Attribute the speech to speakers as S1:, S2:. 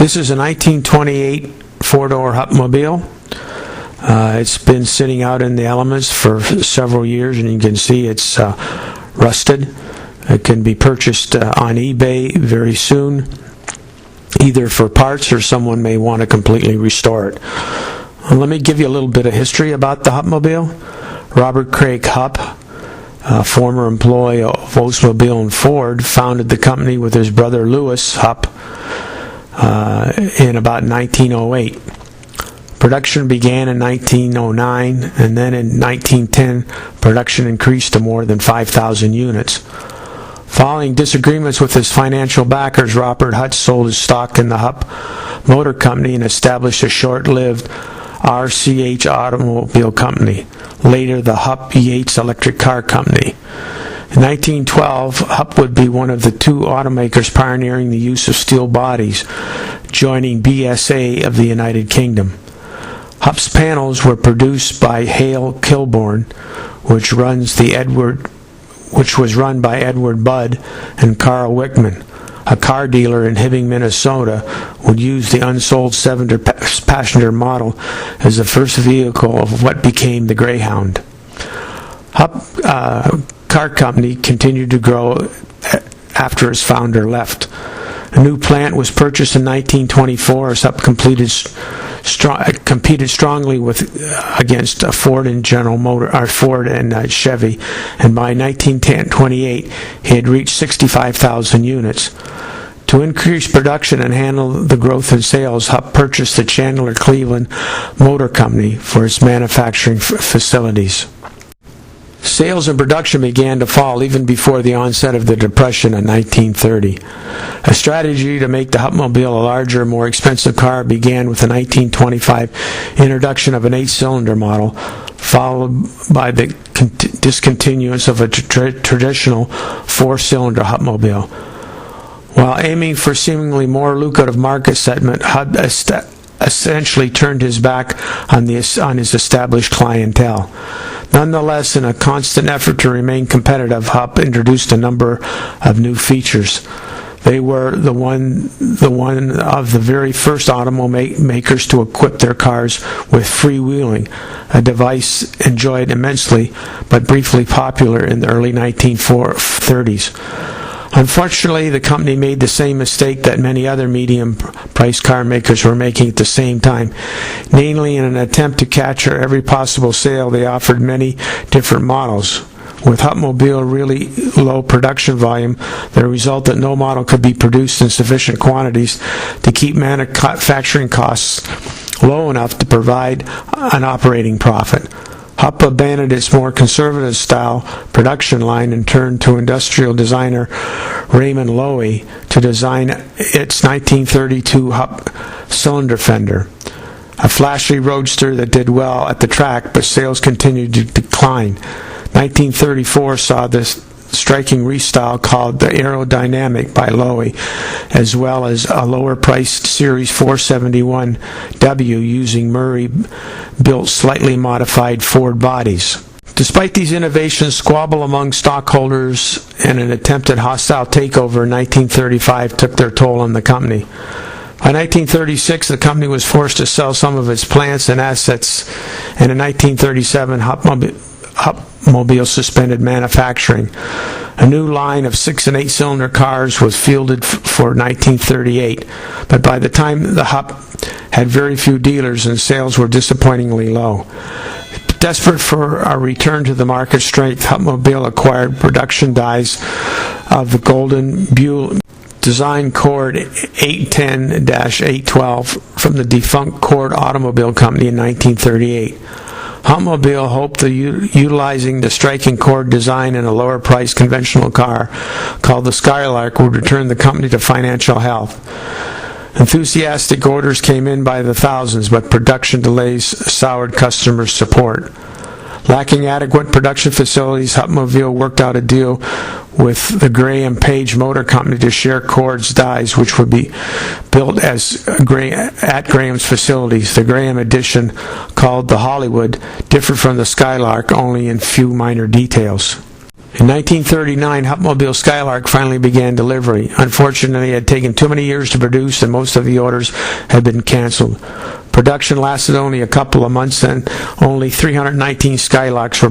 S1: This is a 1928 four-door Hupmobile. It's been sitting out in the elements for several years, and you can see it's rusted. It can be purchased on eBay very soon, either for parts or someone may want to completely restore it. Let me give you a little bit of history about the Hupmobile. Robert Craig Hupp, a former employee of Hupmobile and Ford, founded the company with his brother Louis Hupp in about 1908. Production began in 1909, and then in 1910, production increased to more than 5,000 units. Following disagreements with his financial backers, Robert Hupp sold his stock in the Hupp Motor Company and established a short-lived RCH Automobile Company, later the Hupp Yates Electric Car Company. In 1912, Hupp would be one of the two automakers pioneering the use of steel bodies, joining BSA of the United Kingdom. Hupp's panels were produced by Hale Kilburn, which was run by Edward Budd and Carl Wickman. A car dealer in Hibbing, Minnesota, would use the unsold 7-passenger model as the first vehicle of what became the Greyhound. Hupp Car Company continued to grow after its founder left. A new plant was purchased in 1924 as Hupp competed strongly against Ford and Ford and Chevy, and by 1928 he had reached 65,000 units. To increase production and handle the growth in sales, Hupp purchased the Chandler Cleveland Motor Company for its manufacturing facilities. Sales and production began to fall even before the onset of the Depression in 1930. A strategy to make the Hupmobile a larger, more expensive car began with the 1925 introduction of an 8-cylinder model, followed by the discontinuance of a traditional 4-cylinder Hupmobile. While aiming for seemingly more lucrative market segment, Hupp essentially turned his back on his established clientele. Nonetheless, in a constant effort to remain competitive, Hupp introduced a number of new features. They were the one of the very first automakers to equip their cars with freewheeling, a device enjoyed immensely but briefly popular in the early 1930s. Unfortunately, the company made the same mistake that many other medium-priced car makers were making at the same time. Namely, in an attempt to capture every possible sale, they offered many different models. With Hupmobile really low production volume, the result that no model could be produced in sufficient quantities to keep manufacturing costs low enough to provide an operating profit. Hupp abandoned its more conservative style production line and turned to industrial designer Raymond Loewy to design its 1932 Hupp cylinder fender, a flashy roadster that did well at the track, but sales continued to decline. 1934 saw this striking restyle called the Aerodynamic by Loewy, as well as a lower-priced Series 471W using Murray-built slightly modified Ford bodies. Despite these innovations, squabble among stockholders and an attempted hostile takeover in 1935 took their toll on the company. By 1936, the company was forced to sell some of its plants and assets, and in 1937, Hupmobile suspended manufacturing. A new line of 6- and 8-cylinder cars was fielded for 1938, but by the time the Hupp had very few dealers and sales were disappointingly low. Desperate for a return to the market strength, Hupmobile acquired production dies of the Golden Buell design Cord 810-812 from the defunct Cord Automobile Company in 1938. Hupmobile hoped that utilizing the striking Cord design in a lower-priced conventional car called the Skylark would return the company to financial health. Enthusiastic orders came in by the thousands, but production delays soured customer support. Lacking adequate production facilities, Hupmobile worked out a deal with the Graham Page Motor Company to share Cord's dies, which would be built at Graham's facilities. The Graham edition, called the Hollywood, differed from the Skylark only in few minor details. In 1939, Hupmobile Skylark finally began delivery. Unfortunately, it had taken too many years to produce, and most of the orders had been canceled. Production lasted only a couple of months, and only 319 Skylarks were